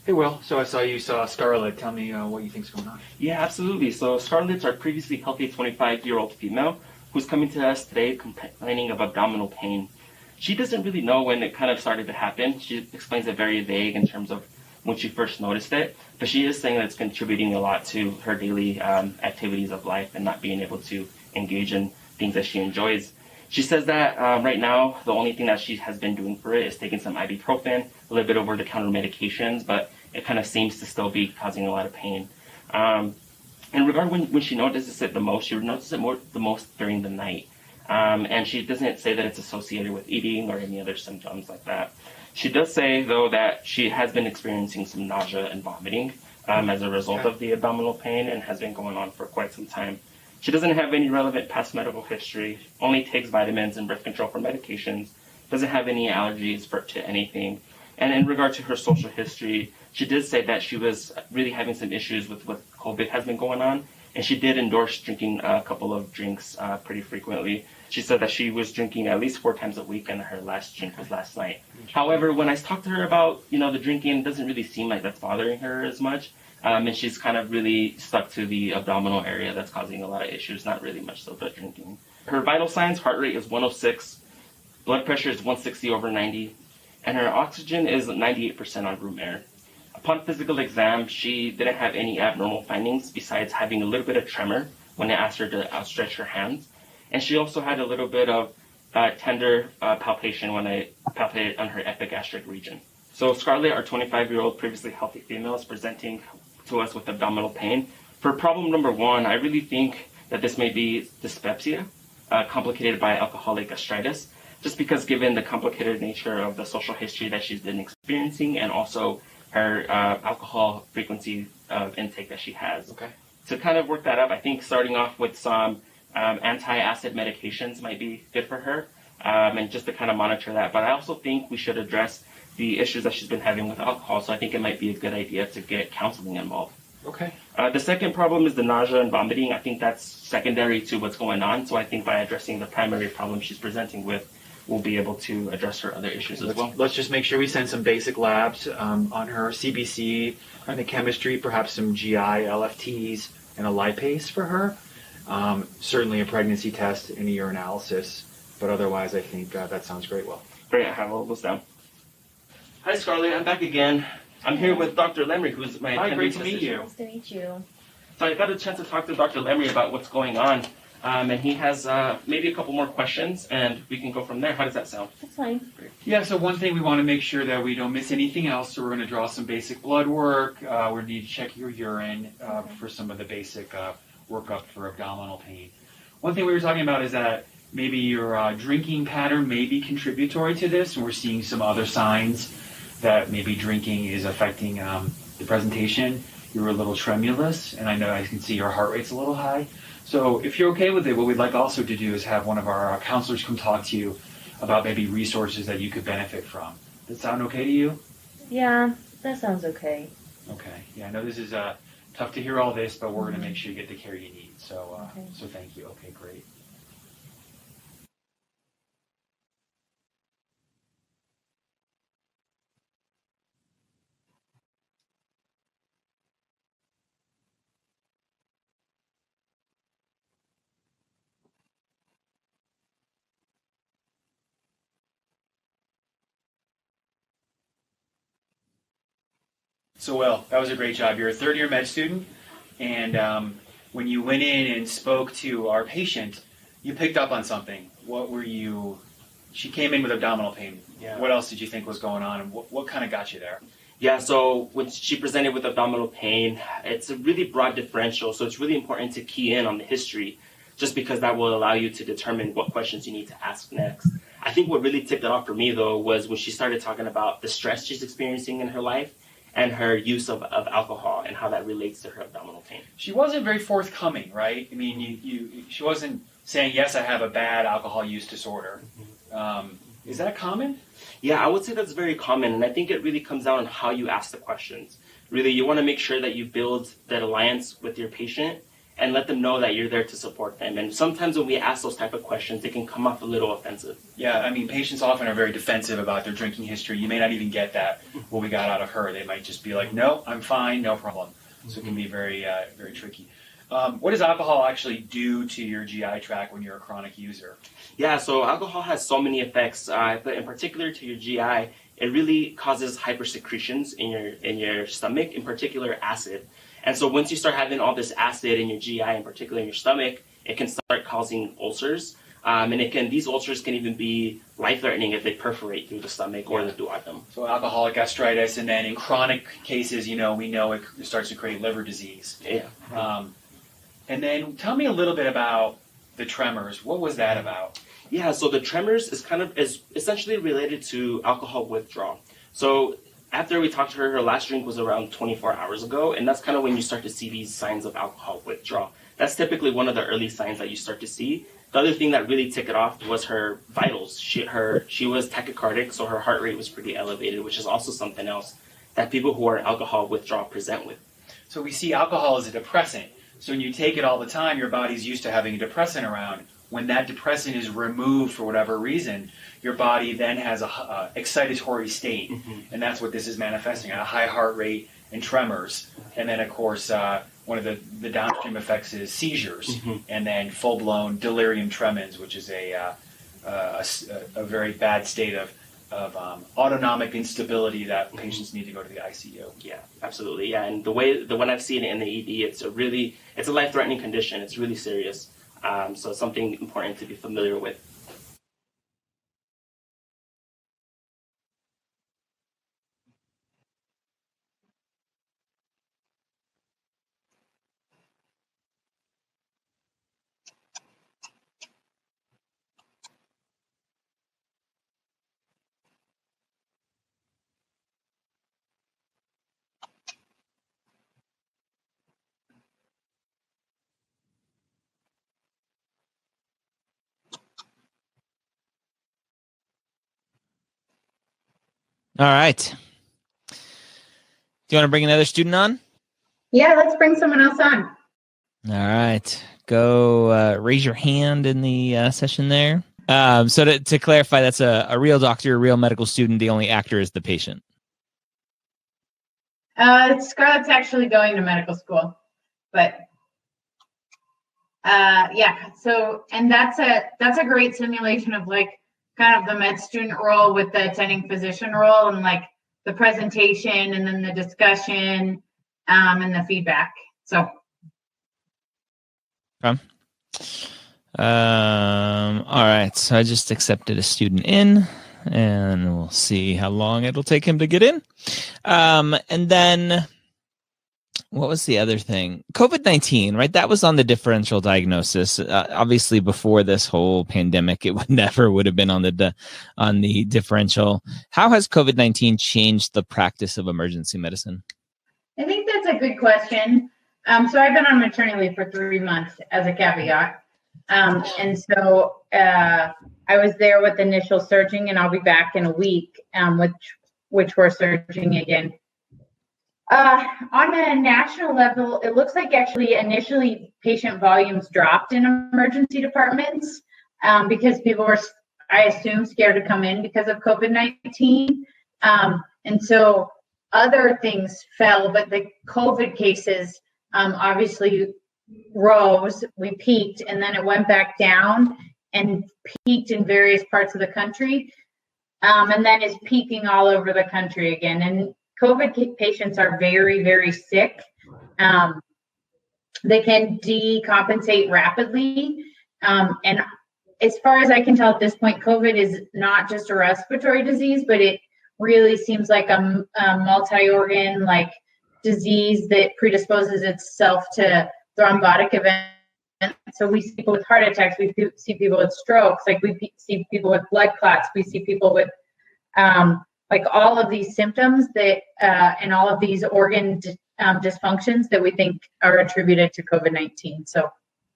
Hey, Will. So I saw you saw Scarlett. Tell me what you think's going on. Yeah, absolutely. So Scarlett's our previously healthy 25-year-old female who's coming to us today complaining of abdominal pain. She doesn't really know when it kind of started to happen. She explains it very vague in terms of when she first noticed it, but she is saying that it's contributing a lot to her daily activities of life and not being able to engage in things that she enjoys. She says that right now, the only thing that she has been doing for it is taking some ibuprofen, a little bit over-the-counter medications, but it kind of seems to still be causing a lot of pain. In regard when she notices it the most, she notices it the most during the night. And she doesn't say that it's associated with eating or any other symptoms like that. She does say, though, that she has been experiencing some nausea and vomiting as a result of the abdominal pain and has been going on for quite some time. She doesn't have any relevant past medical history, only takes vitamins and birth control for medications, doesn't have any allergies to anything. And in regard to her social history, she did say that she was really having some issues with what COVID has been going on, and she did endorse drinking a couple of drinks pretty frequently. She said that she was drinking at least 4 times a week, and her last drink was last night. However, when I talked to her about, the drinking, it doesn't really seem like that's bothering her as much. And she's kind of really stuck to the abdominal area that's causing a lot of issues, not really much so the drinking. Her vital signs, heart rate is 106, blood pressure is 160/90, and her oxygen is 98% on room air. Upon physical exam, she didn't have any abnormal findings besides having a little bit of tremor when I asked her to outstretch her hands. And she also had a little bit of tender palpation when I palpated on her epigastric region. So Scarlett, our 25-year-old previously healthy female, is presenting to us with abdominal pain. For problem number 1, I really think that this may be dyspepsia, complicated by alcoholic gastritis, just because given the complicated nature of the social history that she's been experiencing and also her alcohol frequency of intake that she has. Okay. To kind of work that up, I think starting off with some anti-acid medications might be good for her, and just to kind of monitor that. But I also think we should address the issues that she's been having with alcohol, so I think it might be a good idea to get counseling involved. Okay. The second problem is the nausea and vomiting. I think that's secondary to what's going on, so I think by addressing the primary problem she's presenting with, we'll be able to address her other issues as well. Let's just make sure we send some basic labs on her, CBC, and the chemistry, perhaps some GI, LFTs, and a lipase for her. Certainly a pregnancy test and a urinalysis, but otherwise I think that sounds great, Will. Great, I have all those down. Hi, Scarlett, I'm back again. I'm here with Dr. Lemry, who's my Hi, great attending to meet physician. you. Nice to meet you. So I got a chance to talk to Dr. Lemry about what's going on, and he has maybe a couple more questions, and we can go from there. How does that sound? That's fine. Yeah, so one thing we want to make sure that we don't miss anything else, so we're going to draw some basic blood work. We need to check your urine for some of the basic workup for abdominal pain. One thing we were talking about is that maybe your drinking pattern may be contributory to this, and we're seeing some other signs that maybe drinking is affecting the presentation. You're a little tremulous, and I know I can see your heart rate's a little high. So if you're okay with it, what we'd like also to do is have one of our counselors come talk to you about maybe resources that you could benefit from. Does that sound okay to you? Yeah, that sounds okay. Okay. Yeah, I know this is tough to hear all this, but we're going to make sure you get the care you need. So, so thank you. Okay, great. So, Will, that was a great job. You're a third-year med student, and when you went in and spoke to our patient, you picked up on something. What were you? She came in with abdominal pain. Yeah. What else did you think was going on, and what kind of got you there? Yeah, so when she presented with abdominal pain, it's a really broad differential, so it's really important to key in on the history, just because that will allow you to determine what questions you need to ask next. I think what really tipped it off for me, though, was when she started talking about the stress she's experiencing in her life and her use of alcohol and how that relates to her abdominal pain. She wasn't very forthcoming, right? I mean, she wasn't saying, yes, I have a bad alcohol use disorder. Is that common? Yeah, I would say that's very common, and I think it really comes down on how you ask the questions. Really, you want to make sure that you build that alliance with your patient and let them know that you're there to support them. And sometimes when we ask those type of questions, they can come off a little offensive. Yeah, I mean, patients often are very defensive about their drinking history. You may not even get that, what we got out of her. They might just be like, no, I'm fine, no problem. So it can be very, very tricky. What does alcohol actually do to your GI tract when you're a chronic user? Yeah, so alcohol has so many effects, but in particular to your GI, it really causes hypersecretions in your stomach, in particular acid. And so once you start having all this acid in your GI, in particular in your stomach, it can start causing ulcers. And these ulcers can even be life-threatening if they perforate through the stomach or the duodenum. So alcoholic gastritis, and then in chronic cases, we know it starts to create liver disease. Yeah. And then tell me a little bit about the tremors. What was that about? Yeah, so the tremors is essentially related to alcohol withdrawal. So after we talked to her, her last drink was around 24 hours ago, and that's kind of when you start to see these signs of alcohol withdrawal. That's typically one of the early signs that you start to see. The other thing that really ticked it off was her vitals. She was tachycardic, so her heart rate was pretty elevated, which is also something else that people who are alcohol withdrawal present with. So we see alcohol as a depressant. So when you take it all the time, your body's used to having a depressant around. When that depressant is removed for whatever reason, your body then has a excitatory state, and that's what this is manifesting: a high heart rate and tremors. And then, of course, one of the downstream effects is seizures, and then full-blown delirium tremens, which is a very bad state of autonomic instability that patients need to go to the ICU. Yeah, absolutely. Yeah, and the one I've seen it in the ED, it's a life-threatening condition. It's really serious. So it's something important to be familiar with. All right. Do you want to bring another student on? Yeah, let's bring someone else on. All right. Go raise your hand in the session there. So to clarify, that's a real doctor, a real medical student. The only actor is the patient. Scarlett's actually going to medical school, but yeah. So, and that's a great simulation of like kind of the med student role with the attending physician role, and like the presentation and then the discussion and the feedback. So. All right. So I just accepted a student in, and we'll see how long it'll take him to get in. And then What was the other thing? COVID-19, right? That was on the differential diagnosis. Obviously, before this whole pandemic, it would never would have been on the differential. How has COVID-19 changed the practice of emergency medicine? I think that's a good question. So I've been on maternity leave for 3 months as a caveat. And so I was there with initial surging, and I'll be back in a week, which we're surging again. On a national level, it looks like actually initially patient volumes dropped in emergency departments because people were, I assume, scared to come in because of COVID-19. And so other things fell, but the COVID cases obviously rose. We peaked, and then it went back down and peaked in various parts of the country, and then is peaking all over the country again. And COVID patients are very, very sick. They can decompensate rapidly. And as far as I can tell at this point, COVID is not just a respiratory disease, but it really seems like a multi-organ like disease that predisposes itself to thrombotic events. So we see people with heart attacks, we see people with strokes, like we see people with blood clots, we see people with like all of these symptoms that and all of these organ dysfunctions that we think are attributed to COVID-19. So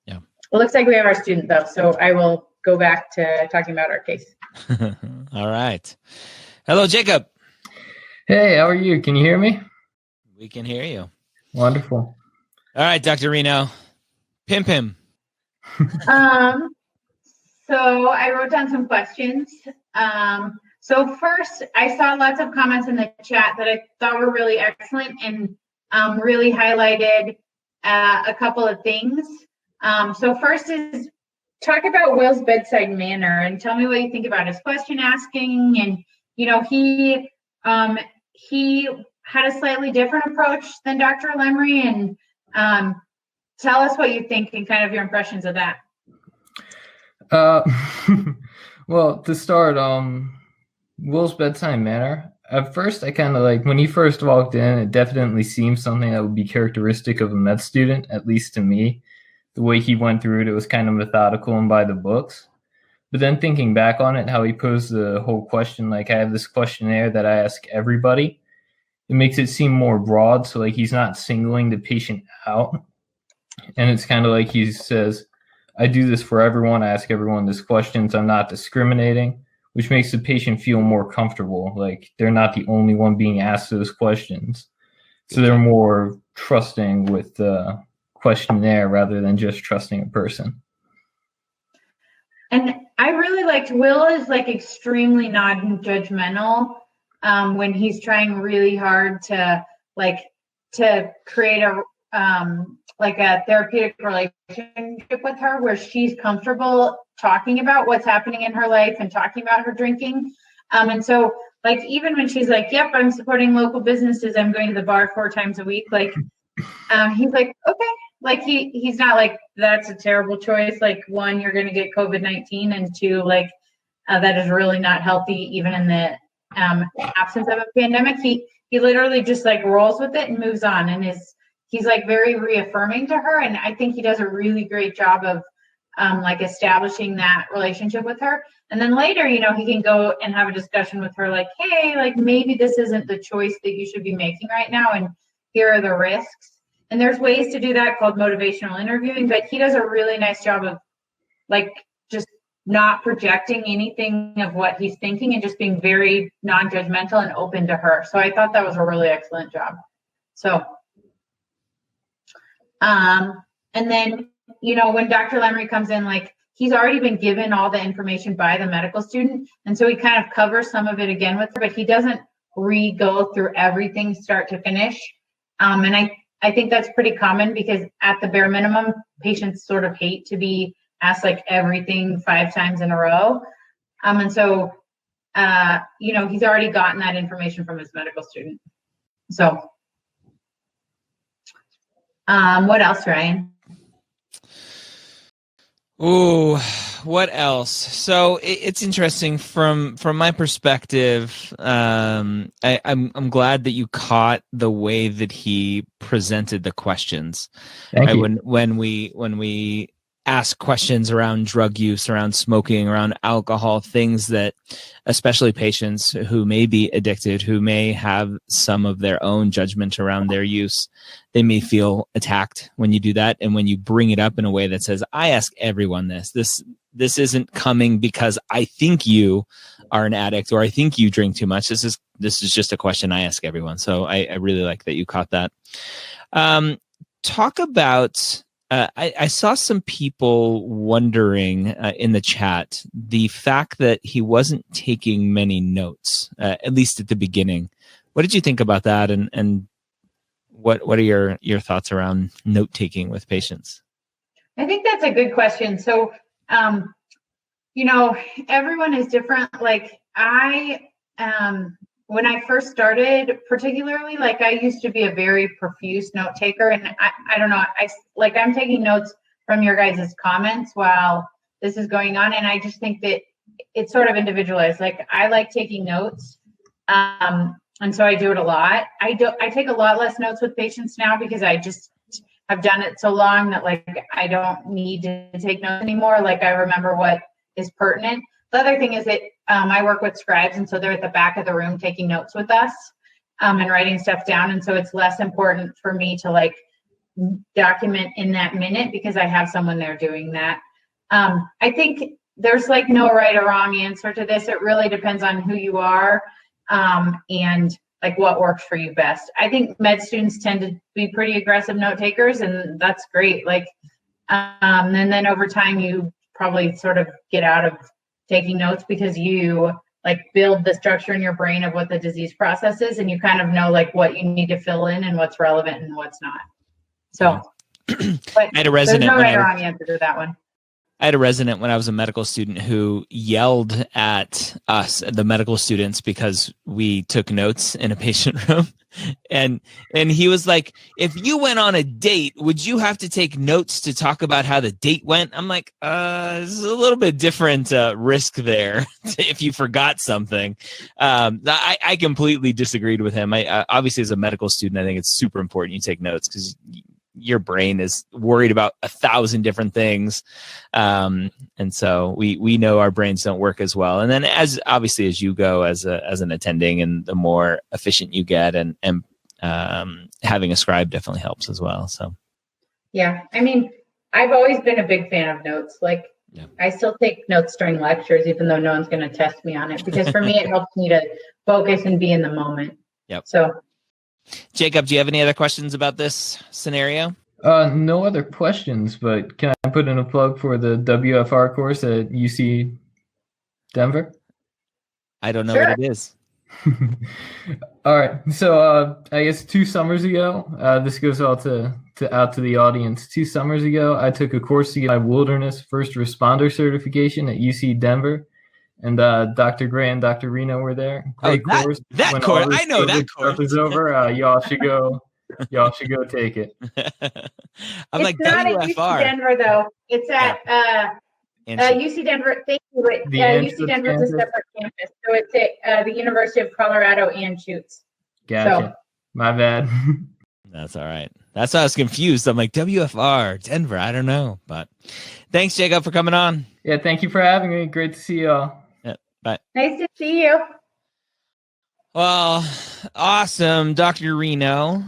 yeah, it looks like we have our student though. So I will go back to talking about our case. All right. Hello, Jacob. Hey, how are you? Can you hear me? We can hear you. Wonderful. All right, Dr. Reno. Pimp him. So I wrote down some questions. So first, I saw lots of comments in the chat that I thought were really excellent and really highlighted a couple of things. So first is talk about Will's bedside manner and tell me what you think about his question asking. And, you know, he had a slightly different approach than Dr. Lemry, and tell us what you think and kind of your impressions of that. Well, to start, Will's bedside manner. At first, I kind of like when he first walked in, it definitely seemed something that would be characteristic of a med student, at least to me. The way he went through it was kind of methodical and by the books. But then thinking back on it, how he posed the whole question, like I have this questionnaire that I ask everybody, it makes it seem more broad. So like he's not singling the patient out. And it's kind of like he says, I do this for everyone. I ask everyone these questions. I'm not discriminating, which makes the patient feel more comfortable. Like they're not the only one being asked those questions. So they're more trusting with the questionnaire rather than just trusting a person. And I really liked Will is like extremely non-judgmental when he's trying really hard to create a like a therapeutic relationship with her where she's comfortable talking about what's happening in her life and talking about her drinking. And so like, even when she's like, yep, I'm supporting local businesses, I'm going to the bar 4 times a week. Like, he's like, okay. Like he's not like, that's a terrible choice. Like 1, you're going to get COVID-19, and 2, like that is really not healthy, even in the absence of a pandemic. He literally just like rolls with it and moves on, and he's like very reaffirming to her. And I think he does a really great job of like establishing that relationship with her. And then later, you know, he can go and have a discussion with her like, hey, like maybe this isn't the choice that you should be making right now, and here are the risks. And there's ways to do that called motivational interviewing, but he does a really nice job of like just not projecting anything of what he's thinking and just being very non-judgmental and open to her. So I thought that was a really excellent job. So, and then, you know, when Dr. Lemry comes in, like he's already been given all the information by the medical student. And so he kind of covers some of it again with her, but he doesn't re-go through everything start to finish. And I think that's pretty common because at the bare minimum, patients sort of hate to be asked like everything 5 times in a row. And so, you know, he's already gotten that information from his medical student. So, what else, Ryan? Ooh, What else? So it's interesting from my perspective. I'm glad that you caught the way that he presented the questions. Thank you. When we ask questions around drug use, around smoking, around alcohol, things that especially patients who may be addicted, who may have some of their own judgment around their use, they may feel attacked when you do that. And when you bring it up in a way that says, I ask everyone this isn't coming because I think you are an addict or I think you drink too much. This is just a question I ask everyone. So I really like that you caught that. Talk about, I saw some people wondering in the chat, the fact that he wasn't taking many notes, at least at the beginning. What did you think about that? And what are your thoughts around note taking with patients? I think that's a good question. So, everyone is different. Like when I first started, particularly, like I used to be a very profuse note taker, and I don't know, I'm taking notes from your guys' comments while this is going on, and I just think that it's sort of individualized. Like I like taking notes, and so I do it a lot. I take a lot less notes with patients now because I just have done it so long that like I don't need to take notes anymore. Like I remember what is pertinent. The other thing is that I work with scribes, and so they're at the back of the room taking notes with us and writing stuff down. And so it's less important for me to like document in that minute because I have someone there doing that. I think there's like no right or wrong answer to this. It really depends on who you are and like what works for you best. I think med students tend to be pretty aggressive note takers, and that's great. Like, and then over time you probably sort of get out of taking notes because you like build the structure in your brain of what the disease process is, and you kind of know like what you need to fill in and what's relevant and what's not. So, but I had a resident. There's no right or wrong answer to that one. I had a resident when I was a medical student who yelled at us, the medical students, because we took notes in a patient room. And he was like, if you went on a date, would you have to take notes to talk about how the date went? I'm like, there's a little bit different risk there if you forgot something. I completely disagreed with him. I obviously, as a medical student, I think it's super important you take notes because your brain is worried about 1,000 different things. And so we know our brains don't work as well. And then as you go as an attending, and the more efficient you get, and having a scribe definitely helps as well. So, yeah, I mean, I've always been a big fan of notes. Like I still take notes during lectures, even though no one's going to test me on it, because for me, it helps me to focus and be in the moment. Yep. So, Jacob, do you have any other questions about this scenario? No other questions, but can I put in a plug for the WFR course at UC Denver? I don't know what it is. All right. So I guess 2 summers ago, this goes out to the audience. 2 summers ago, I took a course to get my wilderness first responder certification at UC Denver. And Dr. Gray and Dr. Reno were there. Great course. That course, I know that course. Is over. Y'all should go take it. I'm it's not at UC Denver though. It's at UC Denver. Thank you. UC Denver is a separate campus, so it's at the University of Colorado Anschutz. Gotcha. So. My bad. That's all right. That's why I was confused. I'm like, WFR, Denver. I don't know, but thanks, Jacob, for coming on. Yeah, thank you for having me. Great to see y'all. Bye. Nice to see you. Well, awesome, Dr. Reno.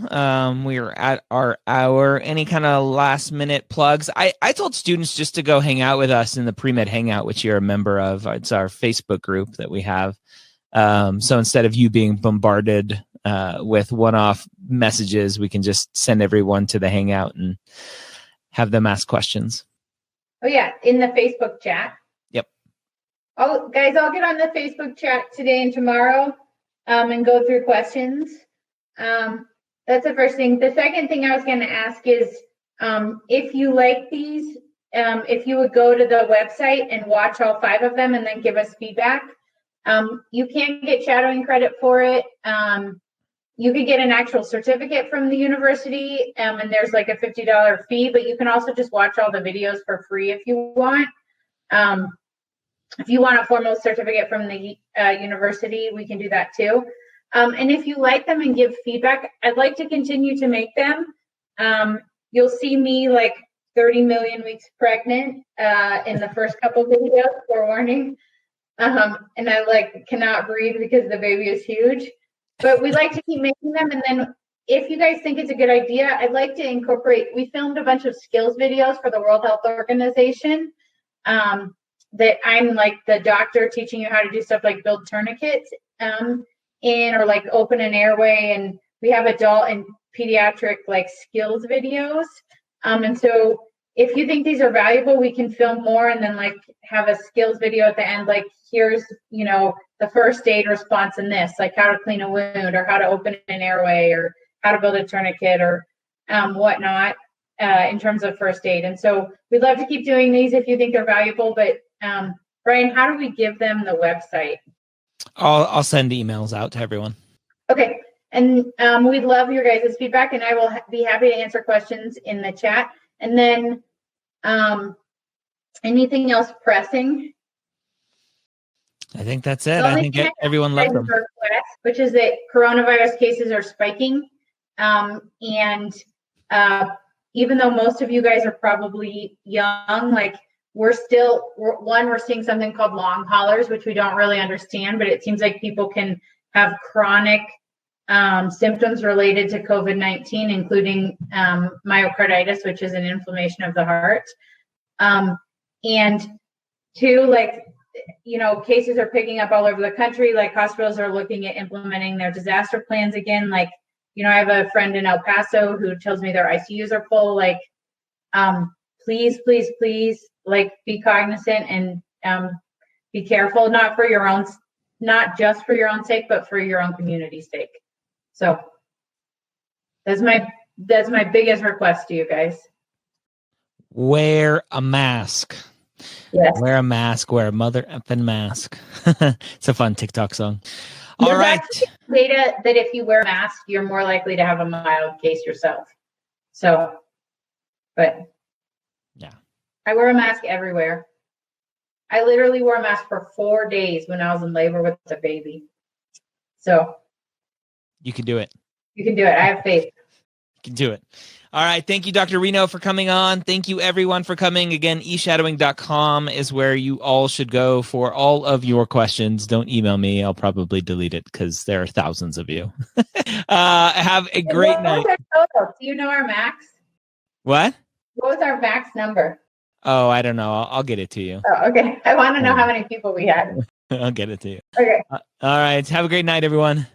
We are at our hour. Any kind of last minute plugs? I told students just to go hang out with us in the Premed Hangout, which you're a member of. It's our Facebook group that we have. So instead of you being bombarded with one-off messages, we can just send everyone to the Hangout and have them ask questions. Oh yeah, in the Facebook chat. Oh, guys, I'll get on the Facebook chat today and tomorrow and go through questions. That's the first thing. The second thing I was going to ask is if you like these, if you would go to the website and watch all 5 of them and then give us feedback. You can get shadowing credit for it. You could get an actual certificate from the university, and there's like a $50 fee, but you can also just watch all the videos for free if you want. If you want a formal certificate from the university, we can do that too. And if you like them and give feedback, I'd like to continue to make them. You'll see me like 30 million weeks pregnant in the first couple videos, forewarning. And I like cannot breathe because the baby is huge. But we like to keep making them. And then if you guys think it's a good idea, I'd like to incorporate, we filmed a bunch of skills videos for the World Health Organization. That I'm like the doctor teaching you how to do stuff like build tourniquets or like open an airway. And we have adult and pediatric like skills videos. And so if you think these are valuable, we can film more and then like have a skills video at the end. Like here's, the first aid response in this, like how to clean a wound or how to open an airway or how to build a tourniquet or whatnot in terms of first aid. And so we'd love to keep doing these if you think they're valuable, but Brian, how do we give them the website? I'll send emails out to everyone. Okay. And we'd love your guys' feedback, and I will be happy to answer questions in the chat. And then anything else pressing? I think that's it. I think everyone loved them. Which is that coronavirus cases are spiking. And even though most of you guys are probably young, like we're seeing something called long haulers, which we don't really understand, but it seems like people can have chronic symptoms related to COVID-19, including myocarditis, which is an inflammation of the heart. And two, like, cases are picking up all over the country. Like hospitals are looking at implementing their disaster plans again. Like, I have a friend in El Paso who tells me their ICUs are full. Like, please, like be cognizant and be careful, not just for your own sake, but for your own community's sake. So that's my biggest request to you guys. Wear a mask. Yes. Wear a mask. Wear a mother effing mask. It's a fun TikTok song. All right. Data that if you wear a mask, you're more likely to have a mild case yourself. So, but yeah, I wear a mask everywhere. I literally wore a mask for 4 days when I was in labor with a baby. So you can do it. You can do it. I have faith. You can do it. All right. Thank you, Dr. Reno, for coming on. Thank you, everyone, for coming. Again, eShadowing.com is where you all should go for all of your questions. Don't email me. I'll probably delete it because there are thousands of you. Have a great night. Do you know our max? What? What was our max number? Oh, I don't know. I'll get it to you. Oh, okay. I want to know how many people we had. I'll get it to you. Okay. All right. Have a great night, everyone.